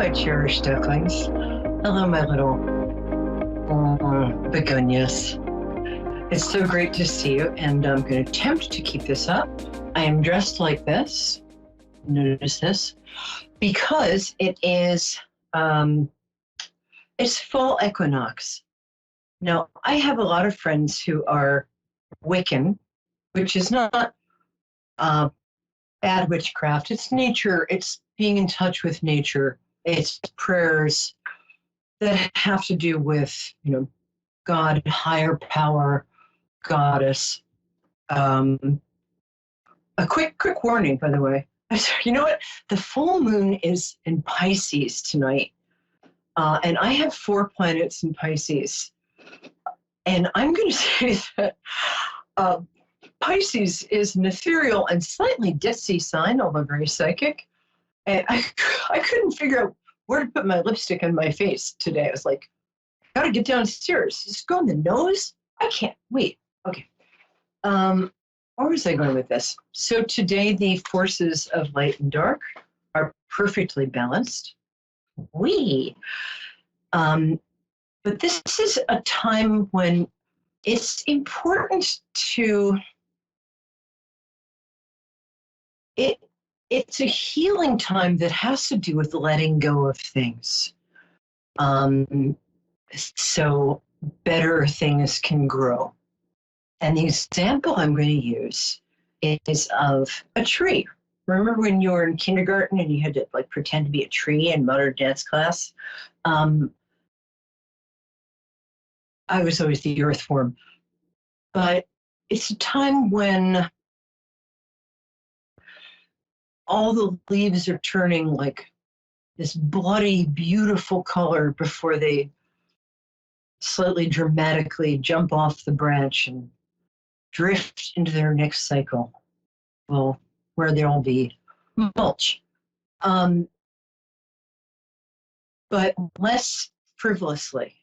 my cherished ducklings. Hello, my little begonias. It's so great to see you, and I'm going to attempt to keep this up. I am dressed like this. Notice this, because it is it's fall equinox. Now, I have a lot of friends who are Wiccan, which is not bad witchcraft. It's nature. It's being in touch with nature. It's prayers that have to do with, God, higher power, goddess. A quick warning, by the way. You know what? The full moon is in Pisces tonight. And I have 4 planets in Pisces. And I'm going to say that Pisces is an ethereal and slightly ditzy sign, although very psychic. And I couldn't figure out where to put my lipstick on my face today. I was like, got to get downstairs. Just go on the nose? I can't. Wait. Okay. Where was I going with this? So today the forces of light and dark are perfectly balanced. But this is a time when it's important to, it's a healing time that has to do with letting go of things. So better things can grow. And the example I'm going to use is of a tree. Remember when you were in kindergarten and you had to pretend to be a tree in modern dance class? I was always the earth form. But it's a time when all the leaves are turning like this bloody, beautiful color before they slightly dramatically jump off the branch and drift into their next cycle. Well, where there'll be mulch. But less frivolously.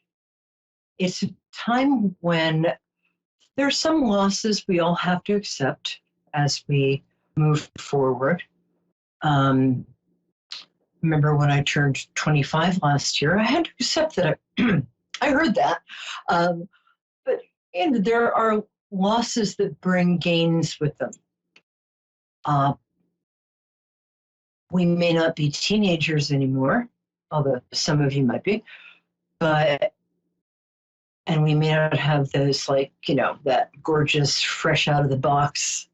It's a time when there are some losses we all have to accept as we move forward. Remember when I turned 25 last year, I had to accept that I heard that. But there are losses that bring gains with them. We may not be teenagers anymore, although some of you might be, and we may not have those that gorgeous, fresh out of the box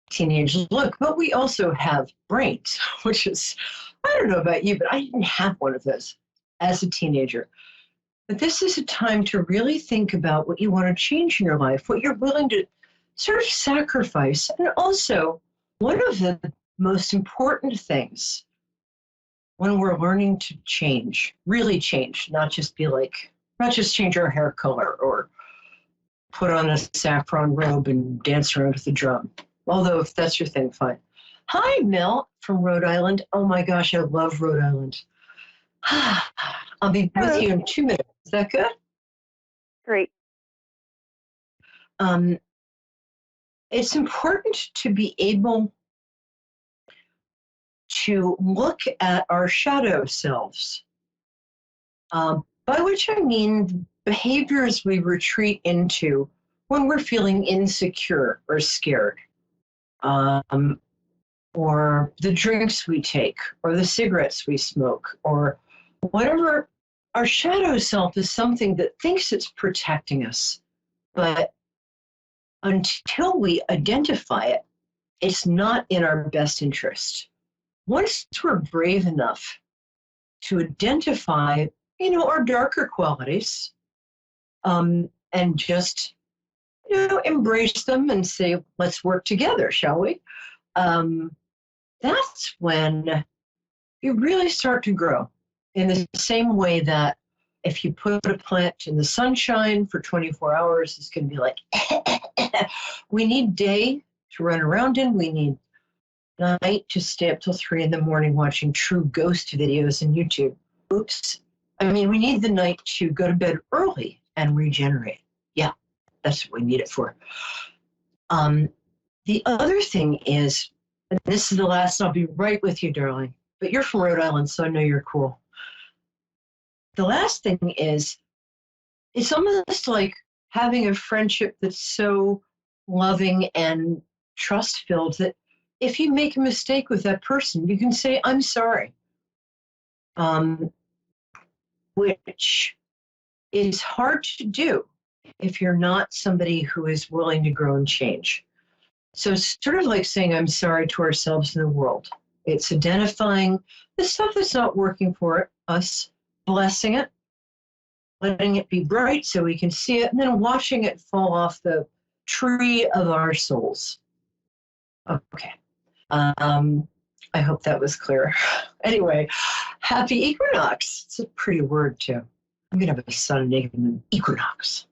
teenage look, but we also have brains, which is, I don't know about you, but I didn't have one of those as a teenager. But this is a time to really think about what you want to change in your life, what you're willing to sort of sacrifice. And also, one of the most important things when we're learning to change, really change, not just change our hair color or put on a saffron robe and dance around with the drum. Although if that's your thing, fine. Hi, Mel from Rhode Island. Oh my gosh, I love Rhode Island. I'll be with you in 2 minutes. Is that good? Great. It's important to be able to look at our shadow selves, by which I mean behaviors we retreat into when we're feeling insecure or scared, or the drinks we take, or the cigarettes we smoke, or whatever. Our shadow self is something that thinks it's protecting us, but until we identify it, it's not in our best interest. Once we're brave enough to identify, our darker qualities, and just, embrace them and say, let's work together, shall we? That's when you really start to grow. In the same way that if you put a plant in the sunshine for 24 hours, it's going to be like, we need day to run around in. We need night to stay up till 3 a.m. watching true ghost videos on YouTube. Oops. We need the night to go to bed early and regenerate. Yeah, that's what we need it for. The other thing is, and this is the last, and I'll be right with you, darling, but you're from Rhode Island, so I know you're cool. the last thing is, it's almost like having a friendship that's so loving and trust filled that if you make a mistake with that person, you can say, I'm sorry, um, which is hard to do if you're not somebody who is willing to grow and change. So it's sort of like saying, I'm sorry to ourselves and the world. It's identifying the stuff that's not working for us, blessing it, letting it be bright so we can see it, and then watching it fall off the tree of our souls. Okay. I hope that was clear. Anyway, happy equinox. It's a pretty word, too. I'm going to have a son named him Equinox.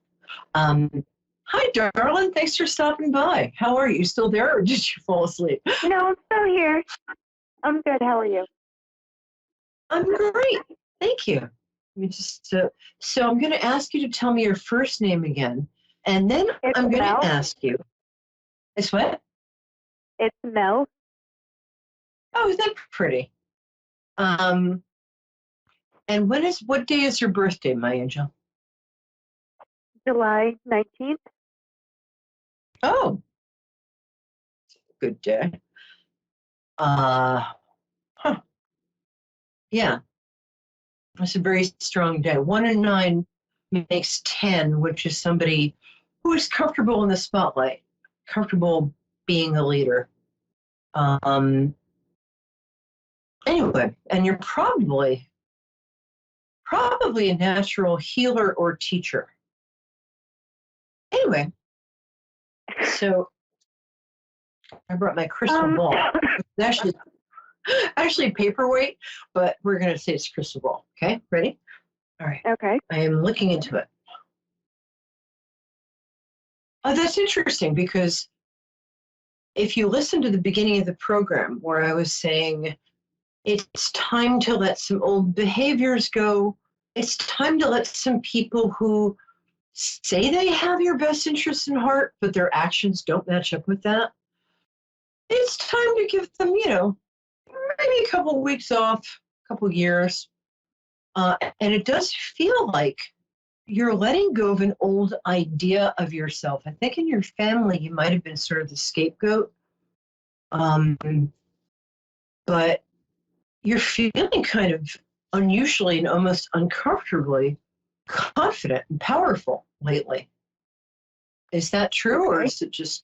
Hi, darling. Thanks for stopping by. How are you? You still there, or did you fall asleep? No, I'm still here. I'm good. How are you? I'm great. Thank you. Let me just, so I'm going to ask you to tell me your first name again, and then I'm going to ask you. It's what? It's Mel. Oh, is that pretty? And what day is your birthday, my angel? July 19th. Oh, good day. Huh. Yeah, it's a very strong day. 1 and 9 makes 10, which is somebody who is comfortable in the spotlight, comfortable being a leader. Anyway, and you're probably a natural healer or teacher. Anyway, so I brought my crystal ball. It's actually paperweight, but we're going to say it's crystal ball. Okay, ready? All right. Okay. I am looking into it. That's interesting because if you listen to the beginning of the program where I was saying it's time to let some old behaviors go, it's time to let some people who say they have your best interests in heart, but their actions don't match up with that. It's time to give them, maybe a couple of weeks off, a couple of years. And it does feel like you're letting go of an old idea of yourself. I think in your family, you might have been sort of the scapegoat. But you're feeling kind of unusually and almost uncomfortably confident and powerful lately. Is that true, or is it just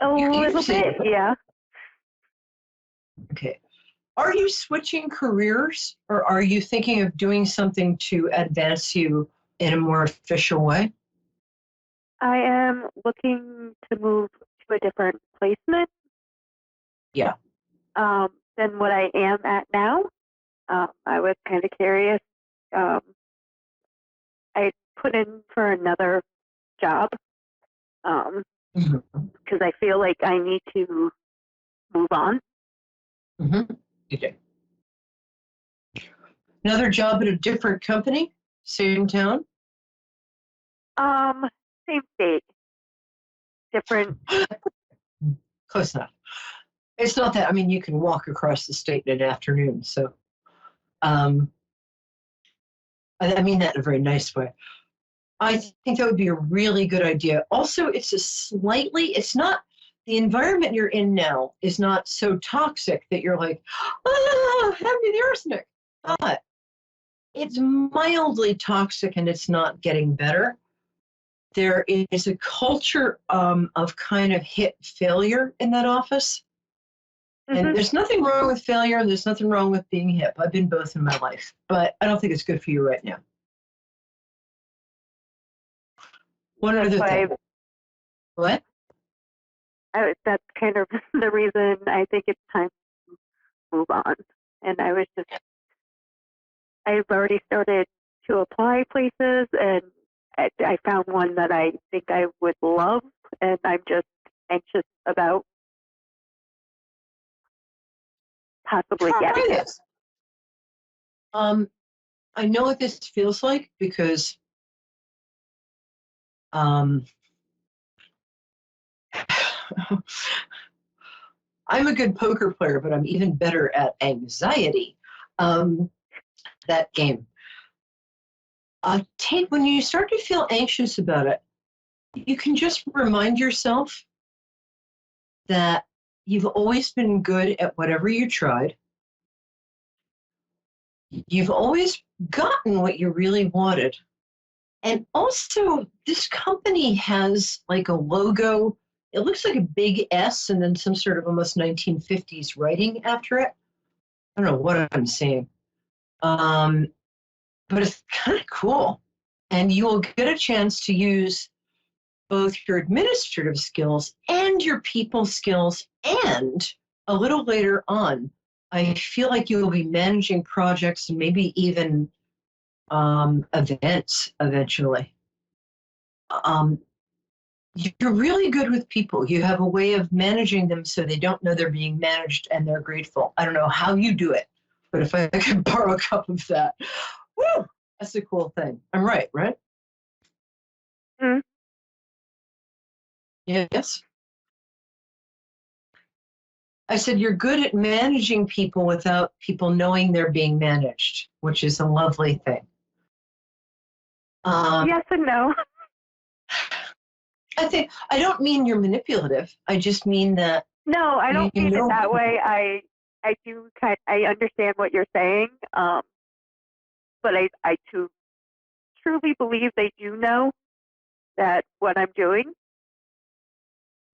a little bit? Yeah. Okay. Are you switching careers, or are you thinking of doing something to advance you in a more official way? I am looking to move to a different placement. Yeah. Than what I am at now. I was kind of curious. I put in for another job because I feel like I need to move on. Okay. Another job at a different company, same town? Same state, different. Close enough. It's not that, you can walk across the state in an afternoon. So I mean that in a very nice way. I think that would be a really good idea. Also, it's not, the environment you're in now is not so toxic that you're like, hand me the arsenic. But it's mildly toxic and it's not getting better. There is a culture of kind of hit failure in that office. And there's nothing wrong with failure, and there's nothing wrong with being hip. I've been both in my life, but I don't think it's good for you right now. One other thing. What? That's kind of the reason I think it's time to move on. And I've already started to apply places, and I found one that I think I would love, and I'm just anxious about possibly getting it. I know what this feels like because I'm a good poker player, but I'm even better at anxiety. that game. When you start to feel anxious about it, you can just remind yourself that you've always been good at whatever you tried. You've always gotten what you really wanted. And also, this company has like a logo. It looks like a big S and then some sort of almost 1950s writing after it. I don't know what I'm saying. But it's kind of cool. And you will get a chance to use both your administrative skills and your people skills. And a little later on, I feel like you will be managing projects and maybe even events eventually. You're really good with people. You have a way of managing them so they don't know they're being managed and they're grateful. I don't know how you do it, but if I could borrow a cup of that, woo, that's a cool thing. I'm right? Mm. Yes. I said you're good at managing people without people knowing they're being managed, which is a lovely thing. Yes and no. I don't mean you're manipulative. I just mean that. No, I don't mean it that way. I understand what you're saying, but I too truly believe they do know that what I'm doing.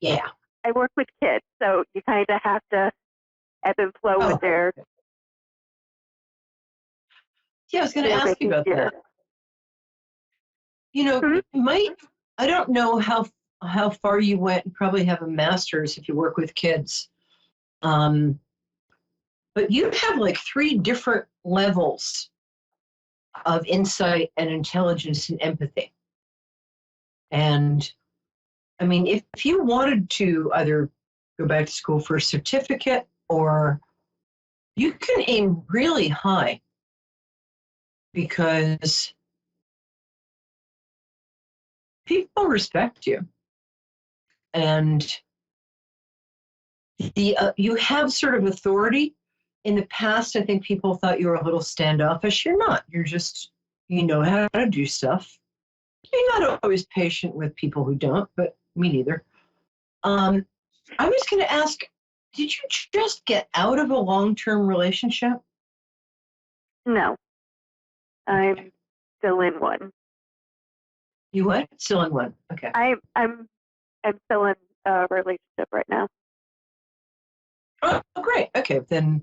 Yeah. I work with kids, so you kind of have to ebb and flow with their. Yeah, I was going to ask you about that. You know, Mm-hmm. I don't know how far you went. You probably have a master's if you work with kids. But you have like 3 different levels of insight and intelligence and empathy. And I mean, if you wanted to either go back to school for a certificate or you can aim really high because people respect you. And you have sort of authority. In the past, I think people thought you were a little standoffish. You're not. You're just, you know how to do stuff. You're not always patient with people who don't, but me neither. I was going to ask, did you just get out of a long-term relationship? No, I'm still in one. You what? Still in one. Okay. I'm still in a relationship right now. Oh, great. Okay, then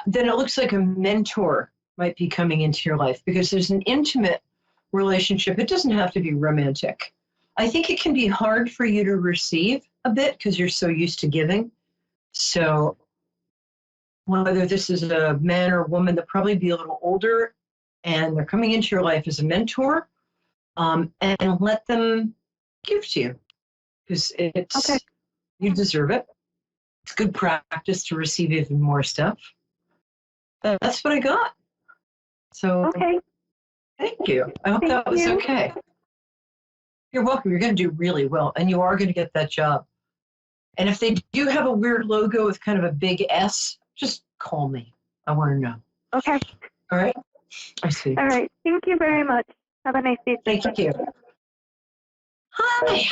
it looks like a mentor might be coming into your life because there's an intimate relationship. It doesn't have to be romantic. I think it can be hard for you to receive a bit because you're so used to giving. So whether this is a man or a woman, they'll probably be a little older and they're coming into your life as a mentor, and let them give to you because it's okay. You deserve it. It's good practice to receive even more stuff. That's what I got. So Okay. thank you. I hope that was okay. You're welcome. You're going to do really well, and you are going to get that job. And if they do have a weird logo with kind of a big S, just call me. I want to know. Okay. All right? I see. All right. Thank you very much. Have a nice day. Thank you. Hi.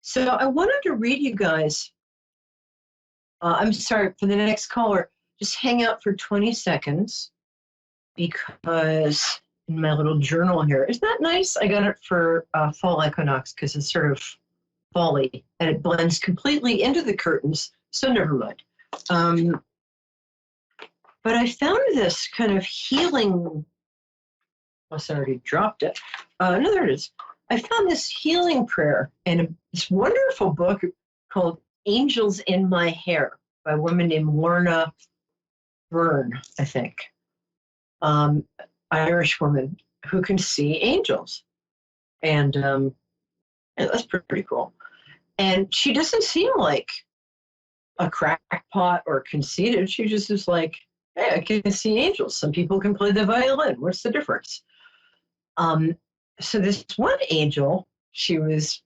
So I wanted to read you guys. I'm sorry, for the next caller, just hang out for 20 seconds because in my little journal here, isn't that nice? I got it for fall equinox because it's sort of fall-y and it blends completely into the curtains, so never mind. But I found this kind of healing, I already dropped it. No, there it is. I found this healing prayer in this wonderful book called Angels in My Hair by a woman named Lorna Byrne, I think. Irish woman who can see angels. And that's pretty cool. And she doesn't seem like a crackpot or conceited. She just is like, hey, I can see angels. Some people can play the violin. What's the difference? So this one angel, she was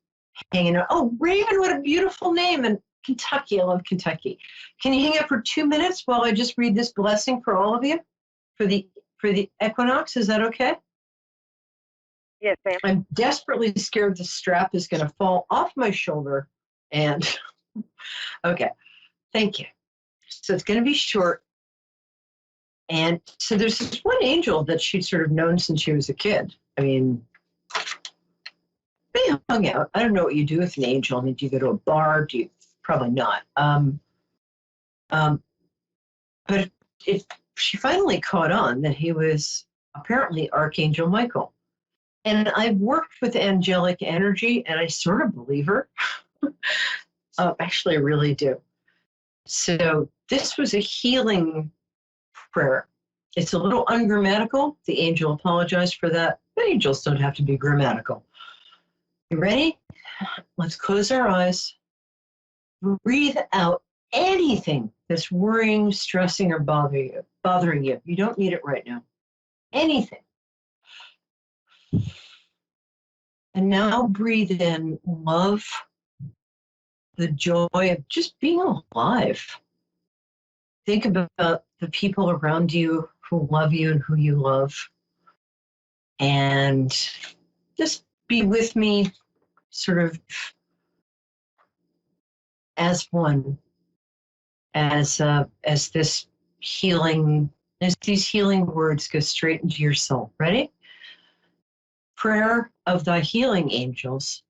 hanging out. Oh, Raven, what a beautiful name. And Kentucky. I love Kentucky. Can you hang out for 2 minutes while I just read this blessing for all of you for the equinox? Is that okay? Yes, ma'am. I'm desperately scared the strap is going to fall off my shoulder. And okay, thank you. So it's going to be short. And so there's this one angel that she'd sort of known since she was a kid. I mean, they hung out. I don't know what you do with an angel. I mean, do you go to a bar? Do you? Probably not. But she finally caught on that he was apparently Archangel Michael. And I've worked with angelic energy, and I sort of believe her. Actually, I really do. So this was a healing prayer. It's a little ungrammatical. The angel apologized for that. The angels don't have to be grammatical. You ready? Let's close our eyes. Breathe out anything that's worrying, stressing, or bothering you. You don't need it right now. Anything. And now breathe in love, the joy of just being alive. Think about the people around you who love you and who you love. And just be with me sort of as one, as this healing, as these healing words go straight into your soul. Ready? Prayer of thy healing angels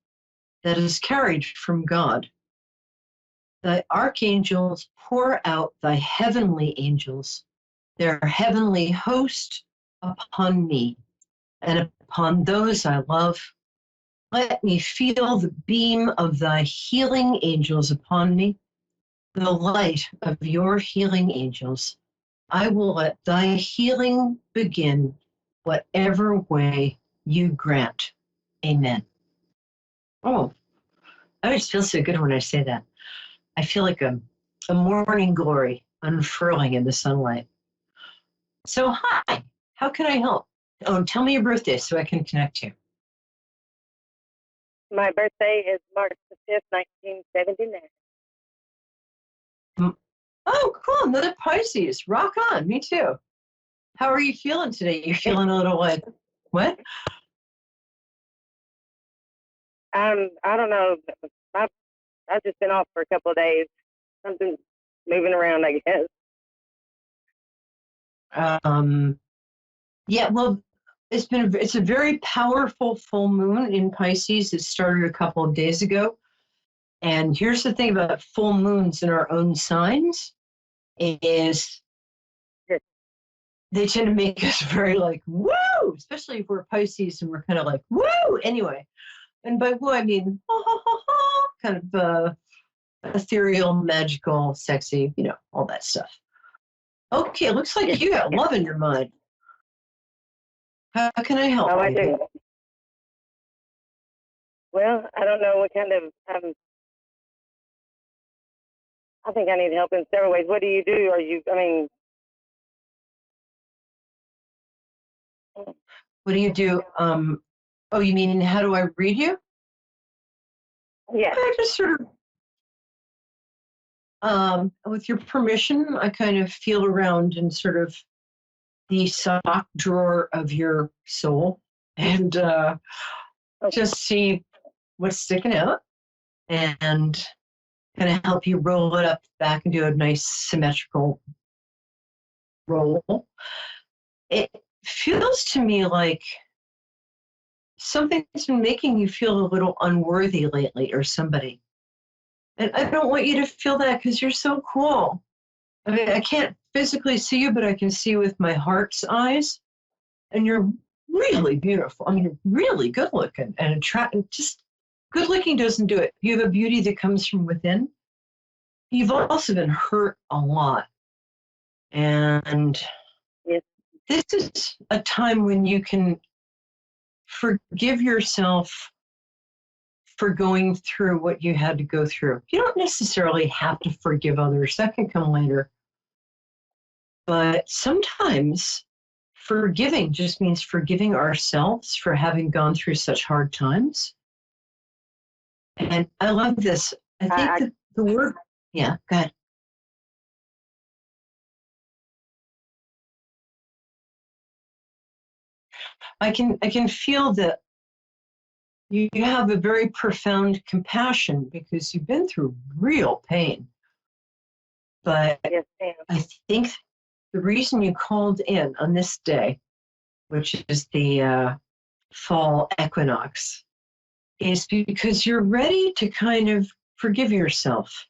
that is carried from God. Thy archangels pour out thy heavenly angels, their heavenly host upon me and upon those I love. Let me feel the beam of thy healing angels upon me, the light of your healing angels. I will let thy healing begin, whatever way you grant. Amen. Oh, I always feel so good when I say that. I feel like a morning glory unfurling in the sunlight. So, hi, how can I help? Oh, tell me your birthday so I can connect you. My birthday is March the 5th, 1979. Oh, cool, another Pisces. Rock on, me too. How are you feeling today? You're feeling a little like, what? I don't know. I've just been off for a couple of days. Something moving around, I guess. Yeah, well, it's a very powerful full moon in Pisces. It started a couple of days ago. And here's the thing about full moons in our own signs is they tend to make us very like, woo, especially if we're Pisces and we're kind of like, woo, anyway. And by woo, I mean, ha, ha, ha, ha, kind of ethereal, magical, sexy, all that stuff. Okay, it looks like you got love in your mind. How can I help? Oh, I do. Well, I don't know what kind of, I think I need help in several ways. What do you do? What do you do? Oh, you mean how do I read you? Yeah. I just sort of, with your permission, I kind of feel around in sort of the sock drawer of your soul and just see what's sticking out and kind of help you roll it up back and do a nice symmetrical roll. It feels to me like something's been making you feel a little unworthy lately or somebody. And I don't want you to feel that because you're so cool. I mean, I can't physically see you, but I can see with my heart's eyes. And you're really beautiful. I mean, you're really good looking and attractive. Just good looking doesn't do it. You have a beauty that comes from within. You've also been hurt a lot. And this is a time when you can forgive yourself for going through what you had to go through. You don't necessarily have to forgive others. That can come later. But sometimes forgiving just means forgiving ourselves for having gone through such hard times. And I love this. I think that the word, yeah, go ahead. I can feel that you have a very profound compassion because you've been through real pain. But Yes, ma'am. I think the reason you called in on this day, which is the fall equinox, is because you're ready to kind of forgive yourself.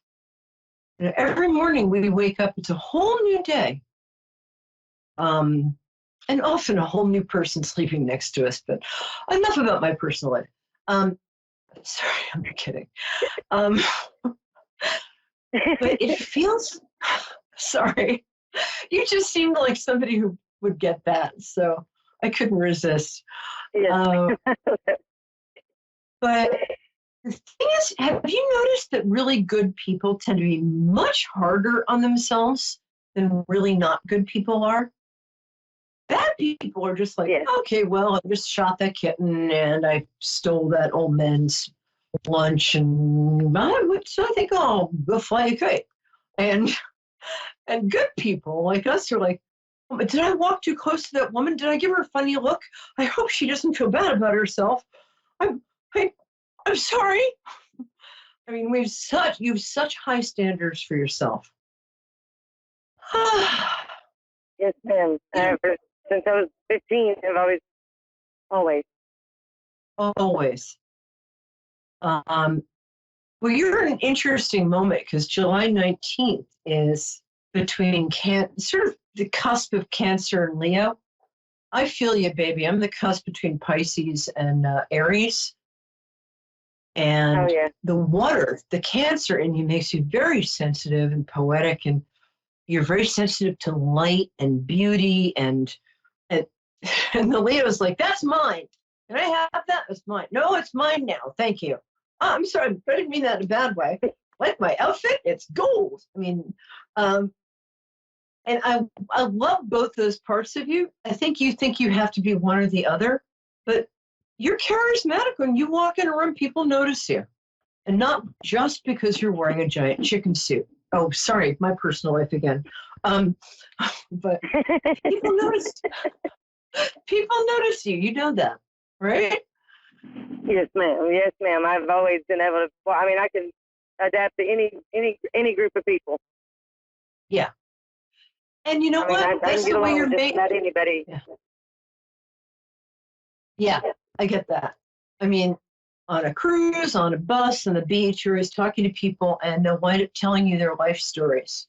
You know, every morning we wake up, it's a whole new day. And often a whole new person sleeping next to us, but enough about my personal life. Sorry, I'm kidding. But it feels, sorry, you just seemed like somebody who would get that, so I couldn't resist. Yes. But the thing is, have you noticed that really good people tend to be much harder on themselves than really not good people are? Bad people are just like, Yes. okay, well, I just shot that kitten and I stole that old man's lunch, and so I think I'll go fly a kite. And good people like us are like, oh, but did I walk too close to that woman? Did I give her a funny look? I hope she doesn't feel bad about herself. I'm sorry. I mean, you have such high standards for yourself. Yes, ma'am. Since I was 15, I've always. Well, you're in an interesting moment because July 19th is between sort of the cusp of Cancer and Leo. I feel you, baby. I'm the cusp between Pisces and Aries. And the water, the Cancer in you makes you very sensitive and poetic, and you're very sensitive to light and beauty, and the Leo's like, that's mine. Can I have that? It's mine. No, it's mine now. Thank you. Oh, I'm sorry. I didn't mean that in a bad way. Like my outfit, it's gold. I mean, and I love both those parts of you. I think you have to be one or the other, but you're charismatic. When you walk in a room, people notice you. And not just because you're wearing a giant chicken suit. Oh, sorry, my personal life again. But people notice. People notice you. You know that, right? Yes, ma'am. Yes, ma'am. I've always been able to. Well, I mean, I can adapt to any group of people. Yeah. And you know what? I That's can get the way along you're with made. just about anybody. Yeah, I get that. I mean, on a cruise, on a bus, on the beach, you're always talking to people, and they'll wind up telling you their life stories.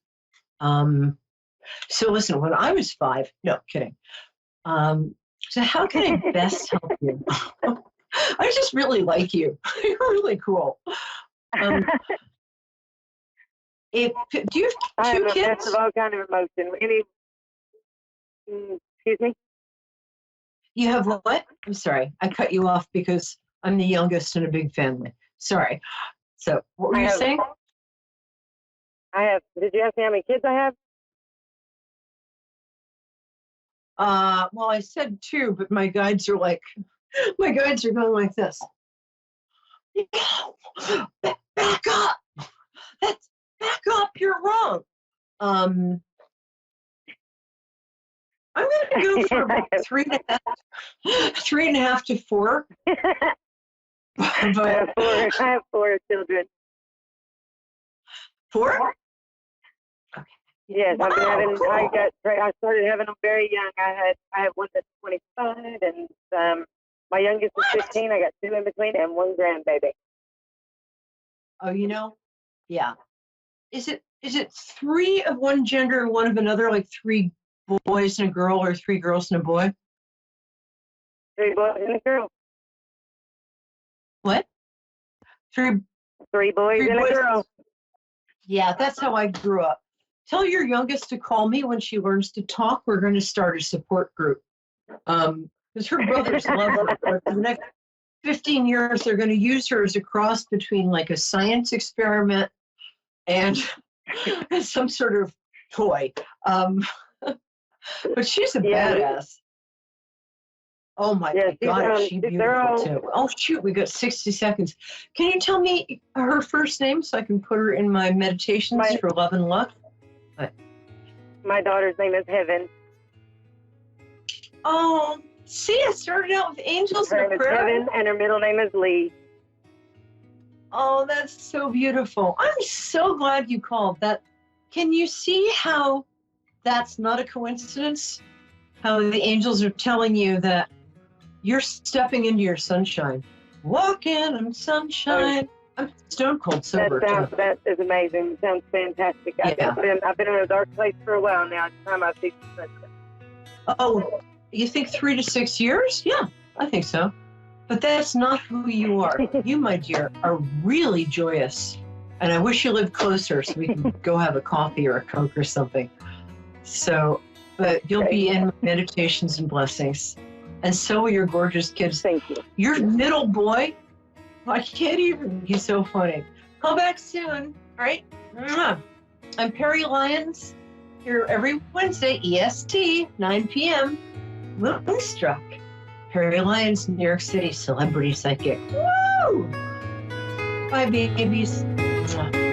So listen, when I was 5, no kidding. So how can I best help you? I just really like you. You're really cool. Do you have 2 I am a kids? mess of all kind of emotion. Excuse me? You have what? I'm sorry. I cut you off because I'm the youngest in a big family. Sorry. So what were you saying? Did you ask me how many kids I have? Well, I said 2, but my guides are going like this. Back up. Back up. You're wrong. I'm going to go for about 3.5 to 4. But I have 4 children. 4? Okay. Yes, Wow, cool. I started having them very young. I have one that's 25, and my youngest is 15. I got 2 in between and 1 grandbaby. Oh, yeah. Is it 3 of one gender and 1 of another, like 3 boys and a girl, or 3 girls and a boy? 3 boys and a girl. What? 3 boys and a girl. Yeah, that's how I grew up. Tell your youngest to call me when she learns to talk. We're going to start a support group. Because her brothers love her. But for the next 15 years, they're going to use her as a cross between like a science experiment and some sort of toy. But she's a badass. Oh my Yeah, God, is she they're beautiful all- too? Oh shoot, we got 60 seconds. Can you tell me her first name so I can put her in my meditations for love and luck? My daughter's name is Heaven. Oh, see, I started out with angels Her and name a is prayer. Heaven, and her middle name is Lee. Oh, that's so beautiful. I'm so glad you called that. Can you see how that's not a coincidence? How the angels are telling you that you're stepping into your sunshine. Walking in sunshine. I'm stone cold sober. That is amazing. It sounds fantastic. Yeah. I've been in a dark place for a while now. It's time I see some sunshine. Oh, you think 3 to 6 years? Yeah, I think so. But that's not who you are. You, my dear, are really joyous. And I wish you lived closer so we can go have a coffee or a Coke or something. So, but you'll be in meditations and blessings. And so will your gorgeous kids. Thank you. Your middle boy, I can't even, he's so funny. Call back soon, all right? Mwah. I'm Peri Lyons, here every Wednesday, EST, 9 p.m. Moonstruck. Peri Lyons, New York City, celebrity psychic. Woo! Bye, babies. Mwah.